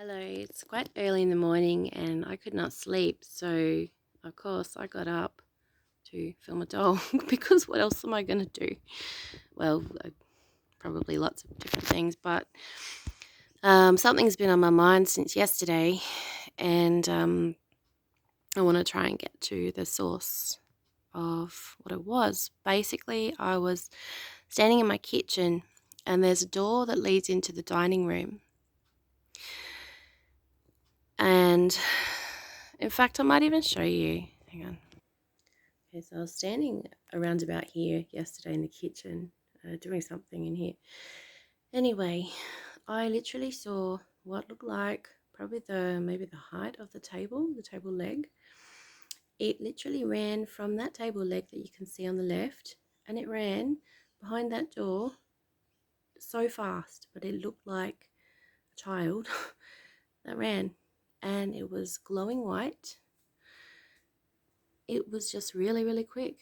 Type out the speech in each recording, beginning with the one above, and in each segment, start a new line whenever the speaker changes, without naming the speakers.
Hello, it's quite early in the morning and I could not sleep, so of course I got up to film a doll because what else am I going to do? Well, probably lots of different things, but something's been on my mind since yesterday, and I want to try and get to the source of what it was. Basically, I was standing in my kitchen and there's a door that leads into the dining room. And in fact, I might even show you. Hang on. Okay, so I was standing around about here yesterday in the kitchen, doing something in here. Anyway, I literally saw what looked like probably maybe the height of the table leg. It literally ran from that table leg that you can see on the left, and it ran behind that door so fast, but it looked like a child that ran, and it was glowing white. It was just really, really quick.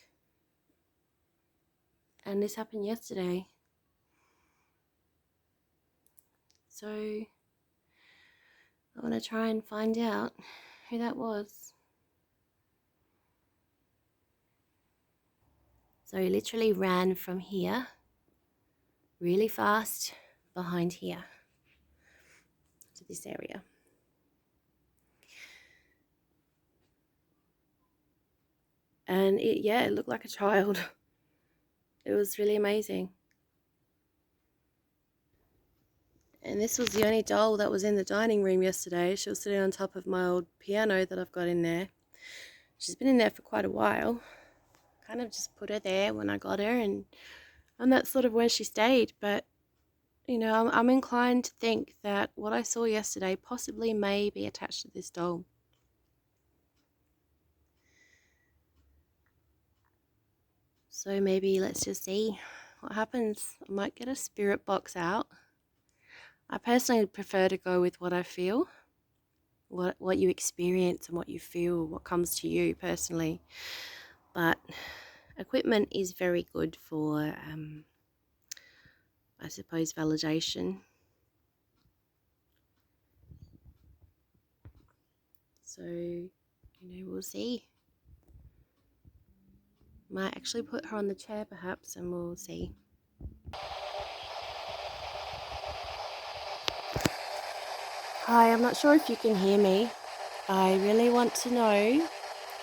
And this happened yesterday. So I want to try and find out who that was. So he literally ran from here really fast behind here to this area. And it looked like a child. It was really amazing. And this was the only doll that was in the dining room yesterday. She was sitting on top of my old piano that I've got in there. She's been in there for quite a while. Kind of just put her there when I got her, and that's sort of where she stayed. But I'm inclined to think that what I saw yesterday possibly may be attached to this doll. So maybe let's just see what happens. I might get a spirit box out. I personally prefer to go with what I feel, what you experience and what you feel, what comes to you personally. But equipment is very good for, I suppose, validation. So, we'll see. Might actually put her on the chair perhaps, and we'll see. Hi, I'm not sure if you can hear me. I really want to know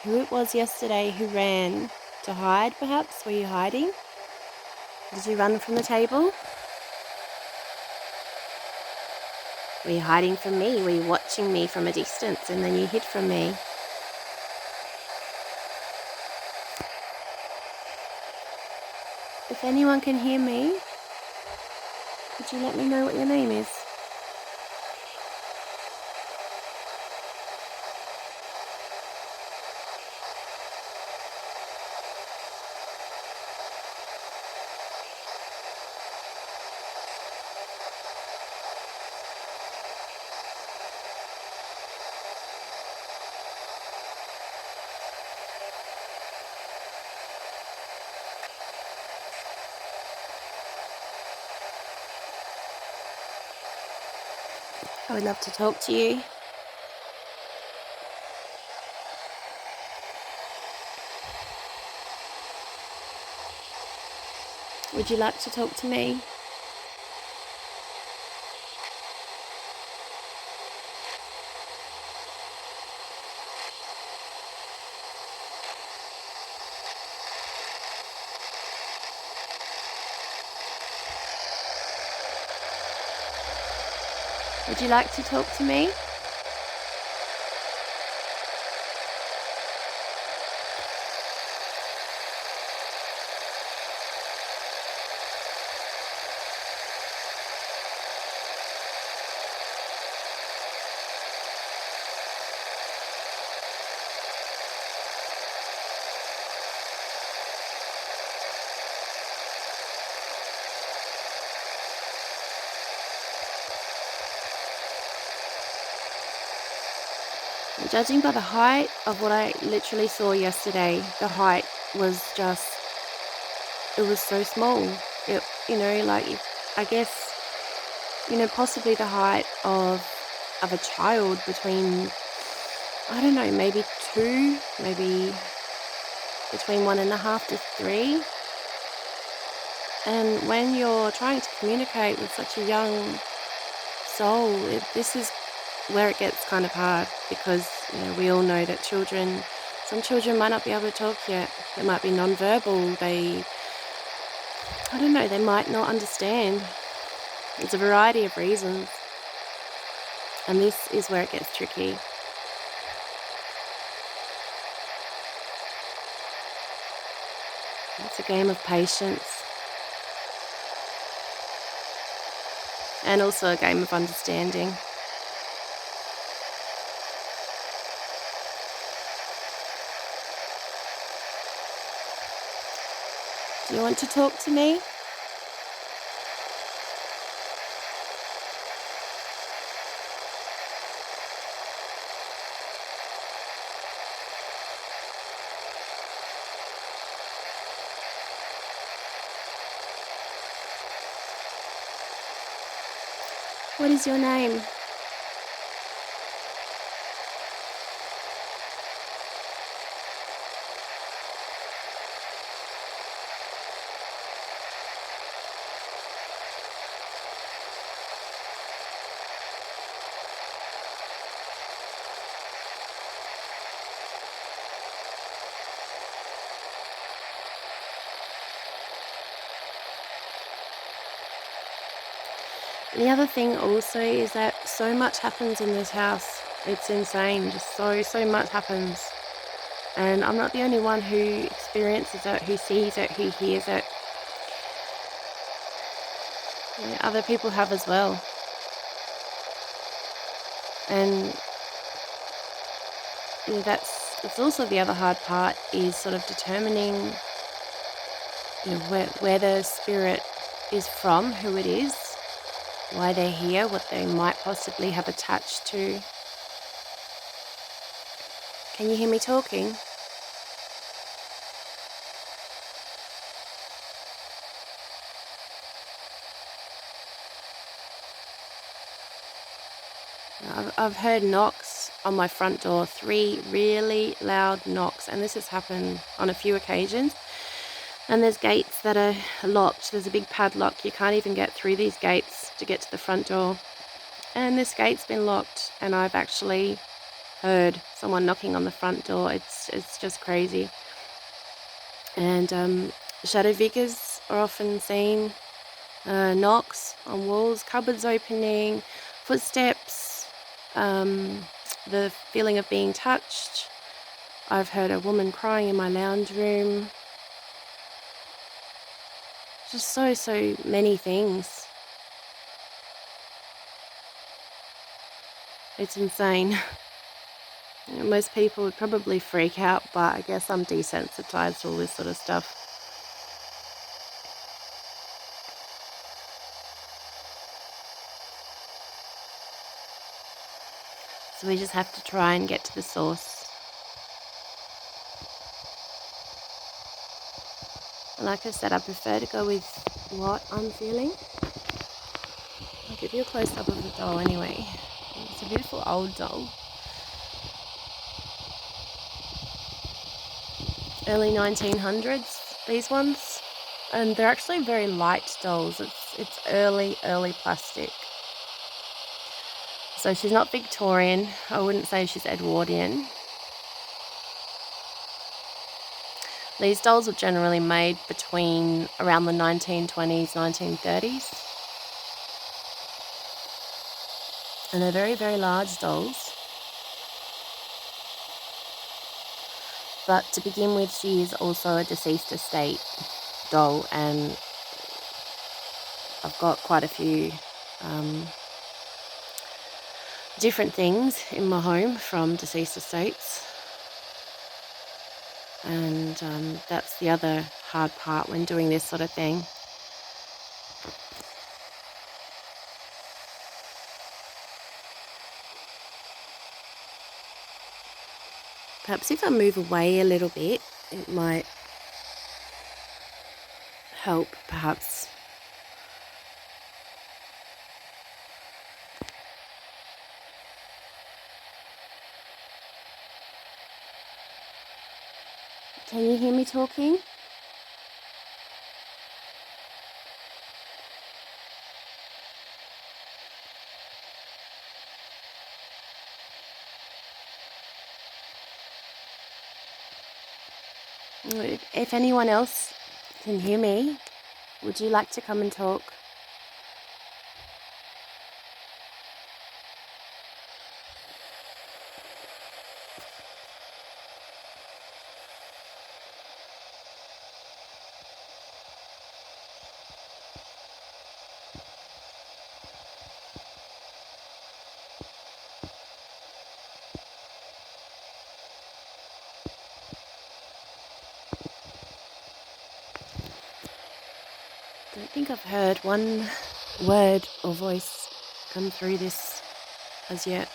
who it was yesterday who ran to hide, perhaps. Were you hiding? Did you run from the table? Were you hiding from me? Were you watching me from a distance and then you hid from me? If anyone can hear me, could you let me know what your name is? I would love to talk to you. Would you like to talk to me? Would you like to talk to me? Judging by the height of what I literally saw yesterday, the height was just, it was so small. I guess, possibly the height of of a child between, I don't know, maybe 2, maybe between 1.5 to 3. And when you're trying to communicate with such a young soul, this is where it gets kind of hard, because we all know that some children might not be able to talk yet. They might be nonverbal. I don't know, they might not understand. It's a variety of reasons. And this is where it gets tricky. It's a game of patience. And also a game of understanding. Do you want to talk to me? What is your name? The other thing also is that so much happens in this house. It's insane. Just so much happens. And I'm not the only one who experiences it, who sees it, who hears it. Other people have as well. And it's also the other hard part, is sort of determining where the spirit is from, who it is, why they're here, what they might possibly have attached to. Can you hear me talking? I've heard knocks on my front door, 3 really loud knocks, and this has happened on a few occasions. And there's gates that are locked. There's a big padlock. You can't even get through these gates to get to the front door. And this gate's been locked, and I've actually heard someone knocking on the front door. It's just crazy. And shadow figures are often seen. Knocks on walls, cupboards opening, footsteps, the feeling of being touched. I've heard a woman crying in my lounge room. Just so many things. It's insane. Most people would probably freak out, but I guess I'm desensitized to all this sort of stuff. So we just have to try and get to the source. Like I said, I prefer to go with what I'm feeling. I'll give you a close-up of the doll anyway. It's a beautiful old doll. Early 1900s, these ones. And they're actually very light dolls. It's early plastic. So she's not Victorian. I wouldn't say she's Edwardian. These dolls were generally made between around the 1920s, 1930s. And they're very, very large dolls. But to begin with, she is also a deceased estate doll, and I've got quite a few different things in my home from deceased estates. And that's the other hard part when doing this sort of thing. Perhaps if I move away a little bit, it might help, perhaps. Can you hear me talking? If anyone else can hear me, would you like to come and talk? I don't think I've heard one word or voice come through this as yet.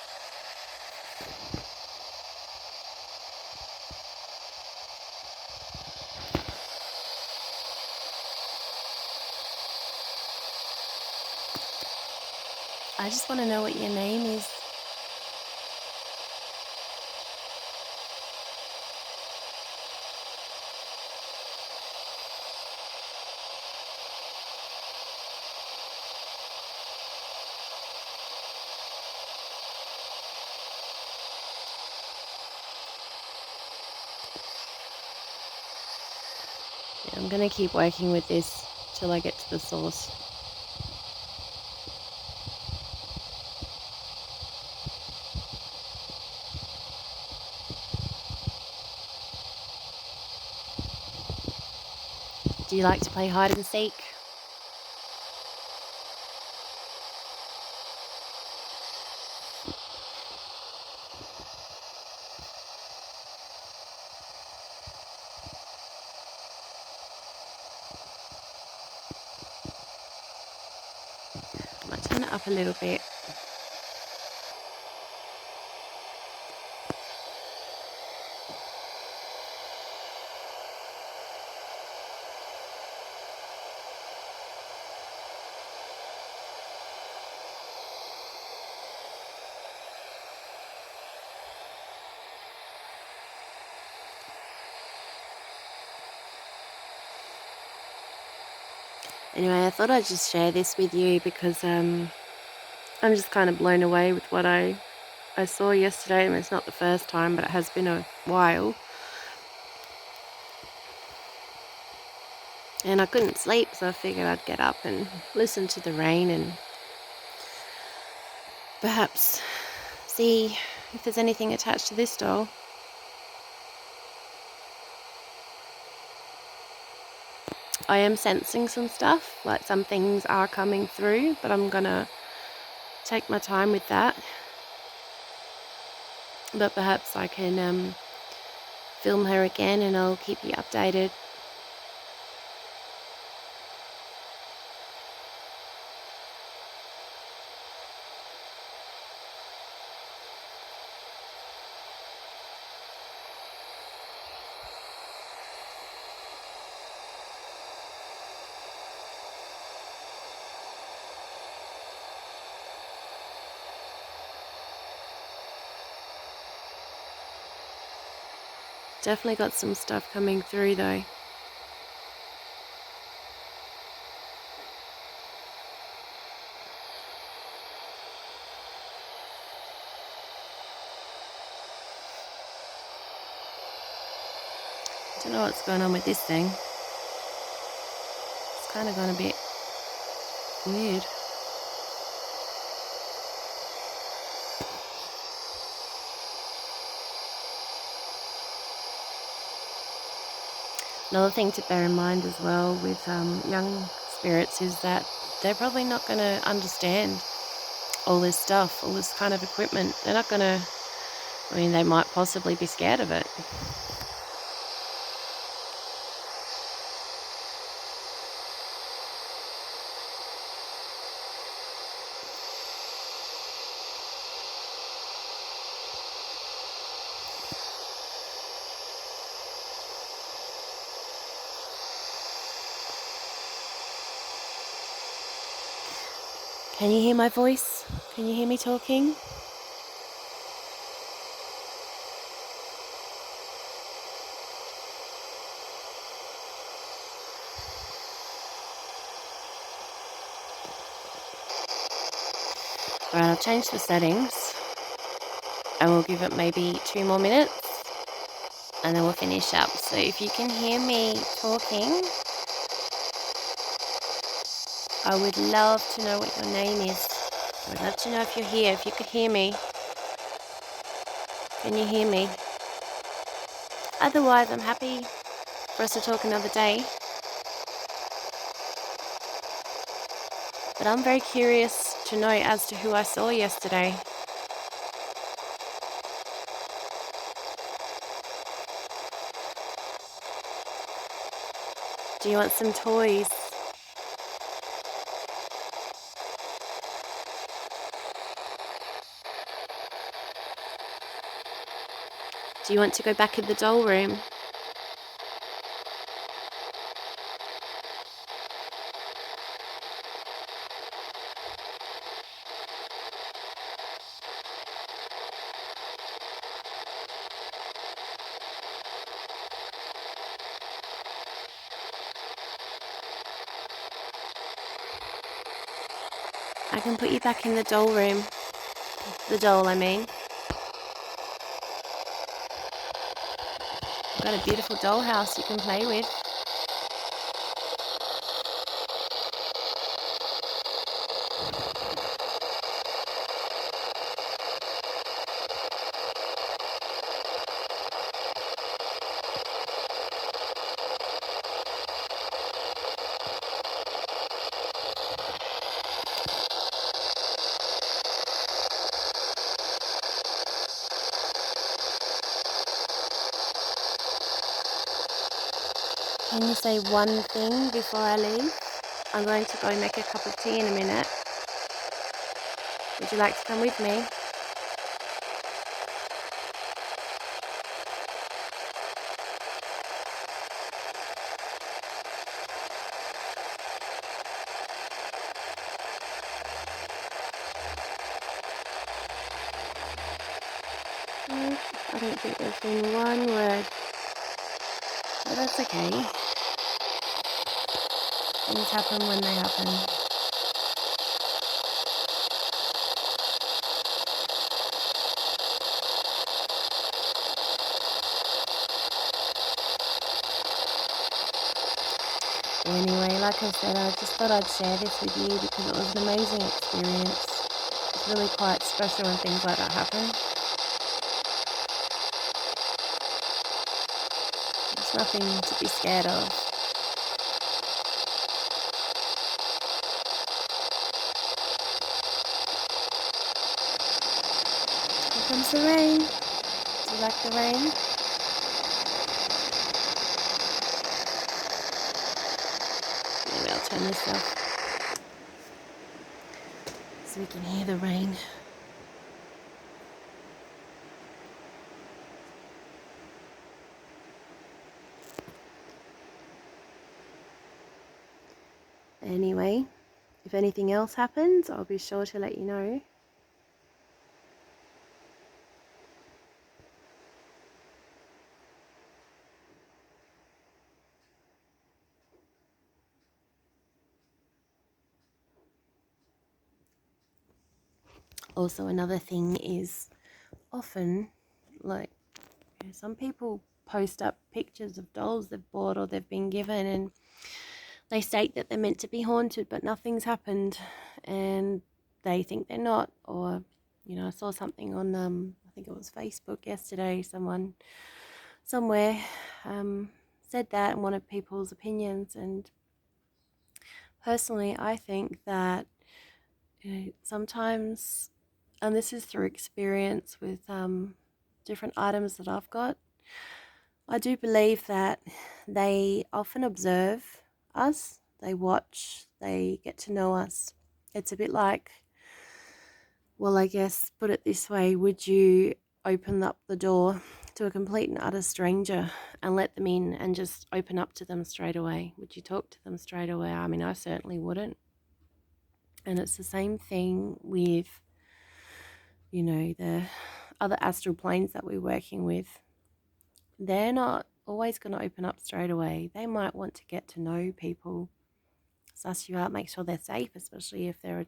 I just want to know what your name is. I'm going to keep working with this till I get to the source. Do you like to play hide and seek? I might turn it up a little bit. Anyway, I thought I'd just share this with you because I'm just kind of blown away with what I saw yesterday. I mean, it's not the first time, but it has been a while. And I couldn't sleep, so I figured I'd get up and listen to the rain and perhaps see if there's anything attached to this doll. I am sensing some stuff, like some things are coming through, but I'm gonna take my time with that. But perhaps I can film her again and I'll keep you updated. Definitely got some stuff coming through though. I don't know what's going on with this thing. It's kind of gone a bit weird. Another thing to bear in mind as well with young spirits is that they're probably not going to understand all this stuff, all this kind of equipment. They're not going to, I mean, they might possibly be scared of it. Can you hear my voice? Can you hear me talking? Alright, I've changed the settings and we'll give it maybe 2 more minutes and then we'll finish up. So if you can hear me talking, I would love to know what your name is. I would love to know if you're here, if you could hear me. Can you hear me? Otherwise, I'm happy for us to talk another day. But I'm very curious to know as to who I saw yesterday. Do you want some toys? Do you want to go back in the doll room? I can put you back in the doll room. The doll, I mean. I've got a beautiful dollhouse you can play with. Can you say one thing before I leave? I'm going to go make a cup of tea in a minute. Would you like to come with me? No, I don't think there's been one word. But that's okay. Things happen when they happen. Anyway, like I said, I just thought I'd share this with you because it was an amazing experience. It's really quite special when things like that happen. There's nothing to be scared of. Here comes the rain. Do you like the rain? Maybe I'll turn this off so we can hear the rain. Anyway, if anything else happens, I'll be sure to let you know. Also, another thing is often, like, some people post up pictures of dolls they've bought or they've been given, and they state that they're meant to be haunted, but nothing's happened, and they think they're not. Or, I saw something on, I think it was Facebook yesterday. Someone somewhere said that and wanted people's opinions. And personally, I think that sometimes, and this is through experience with different items that I've got, I do believe that they often observe us, they watch, they get to know us. It's a bit like, well, I guess, put it this way, would you open up the door to a complete and utter stranger and let them in and just open up to them straight away? Would you talk to them straight away? I mean, I certainly wouldn't. And it's the same thing with, the other astral planes that we're working with. They're not always going to open up straight away. They might want to get to know people, suss you out, make sure they're safe, especially if they're a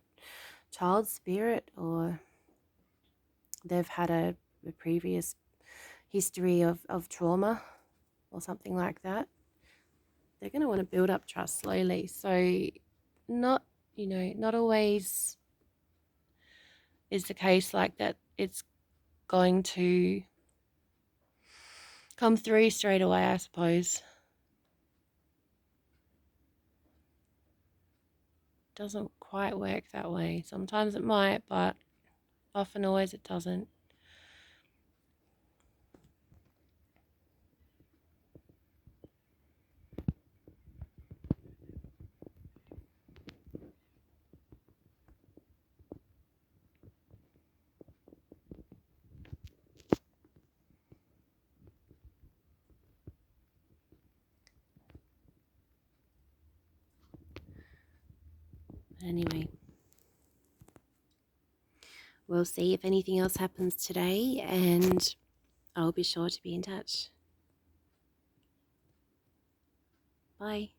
child spirit, or they've had a previous history of trauma or something like that, they're going to want to build up trust slowly. So not, not always is the case like that it's going to come through straight away, I suppose. Doesn't quite work that way. Sometimes it might, but often always it doesn't. Anyway, we'll see if anything else happens today, and I'll be sure to be in touch. Bye.